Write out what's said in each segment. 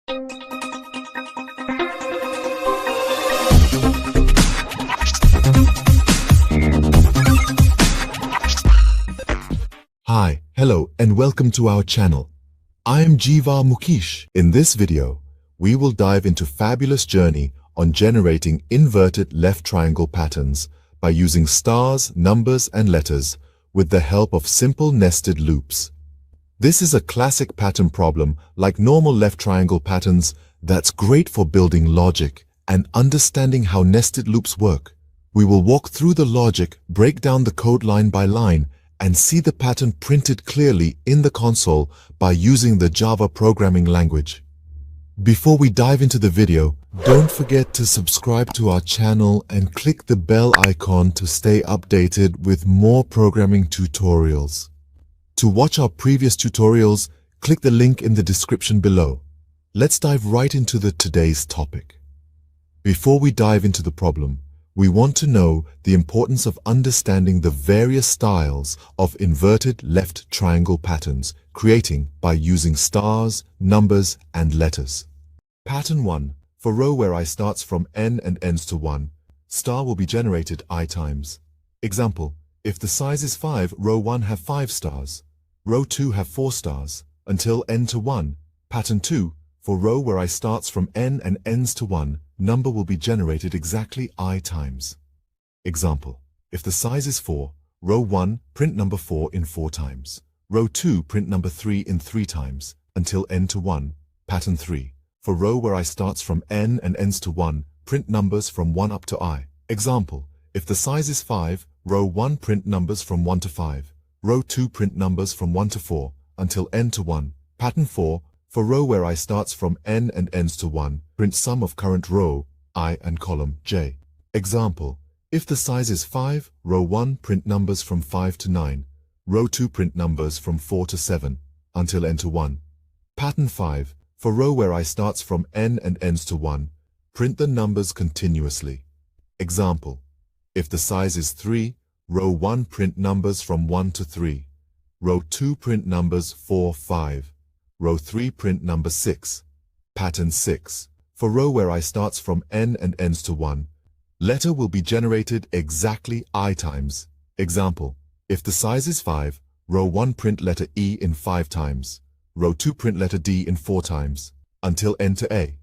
Hi, hello, and welcome to our channel. I am Jiva Mukesh. In this video, we will dive into fabulous journey on generating inverted left triangle patterns by using stars, numbers, and letters with the help of simple nested loops. This is a classic pattern problem like normal left triangle patterns that's great for building logic and understanding how nested loops work. We will walk through the logic, break down the code line by line, and see the pattern printed clearly in the console by using the Java programming language. Before we dive into the video, don't forget to subscribe to our channel and click the bell icon to stay updated with more programming tutorials. To watch our previous tutorials, click the link in the description below. Let's dive right into today's topic. Before we dive into the problem, we want to know the importance of understanding the various styles of inverted left triangle patterns creating by using stars, numbers, and letters. Pattern 1. For row where I starts from n and ends to 1, star will be generated I times. Example, if the size is 5, row 1 have 5 stars. Row 2 have 4 stars, until n to 1. Pattern 2. For row where I starts from n and ends to 1, number will be generated exactly I times. Example, if the size is 4, row 1, print number 4 in 4 times. Row 2, print number 3 in 3 times, until n to 1. Pattern 3. For row where I starts from n and ends to 1, print numbers from 1 up to I. Example, if the size is 5, row 1 print numbers from 1 to 5. Row 2 print numbers from 1 to 4, until n to 1. Pattern 4. For row where I starts from n and ends to 1, print sum of current row, I and column, j. Example, if the size is 5, row 1 print numbers from 5 to 9. Row 2 print numbers from 4 to 7, until n to 1. Pattern 5. For row where I starts from n and ends to 1, print the numbers continuously. Example, if the size is 3, row 1 print numbers from 1 to 3. Row 2 print numbers 4, 5. Row 3 print number 6. Pattern 6. For row where I starts from n and ends to 1, letter will be generated exactly I times. Example, if the size is 5, row 1 print letter E in 5 times. Row 2 print letter D in 4 times, until n to A.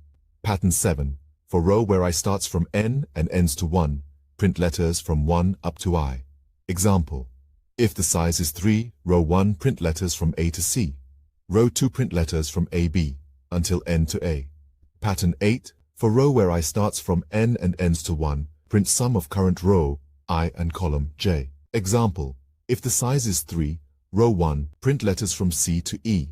Pattern 7. For row where I starts from n and ends to 1, print letters from 1 up to I. Example, if the size is 3, row 1 print letters from A to C. Row 2 print letters from AB, until n to A. Pattern 8. For row where I starts from n and ends to 1, print sum of current row, I and column, j. Example, if the size is 3, row 1 print letters from C to E.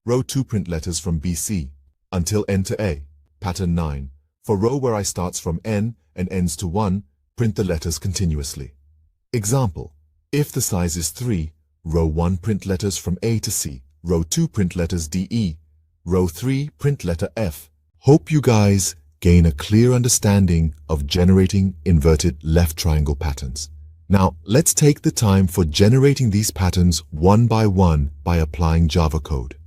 Row 2 print letters from BC, until n to A. Pattern 9. For row where I starts from n and ends to 1, print the letters continuously. Example, if the size is 3, row 1 print letters from A to C. Row 2 print letters DE. Row 3 print letter F. Hope you guys gain a clear understanding of generating inverted left triangle patterns. Now, let's take the time for generating these patterns one by one by applying Java code.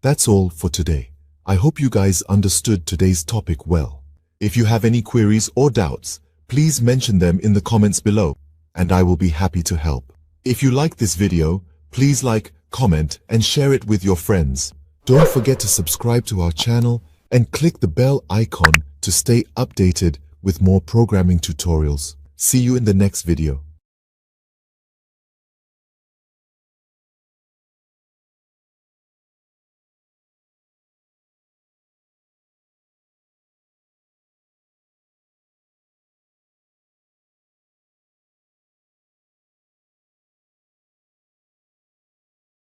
That's all for today. I hope you guys understood today's topic well. If you have any queries or doubts, please mention them in the comments below, and I will be happy to help. If you like this video, please like, comment, and share it with your friends. Don't forget to subscribe to our channel and click the bell icon to stay updated with more programming tutorials. See you in the next video.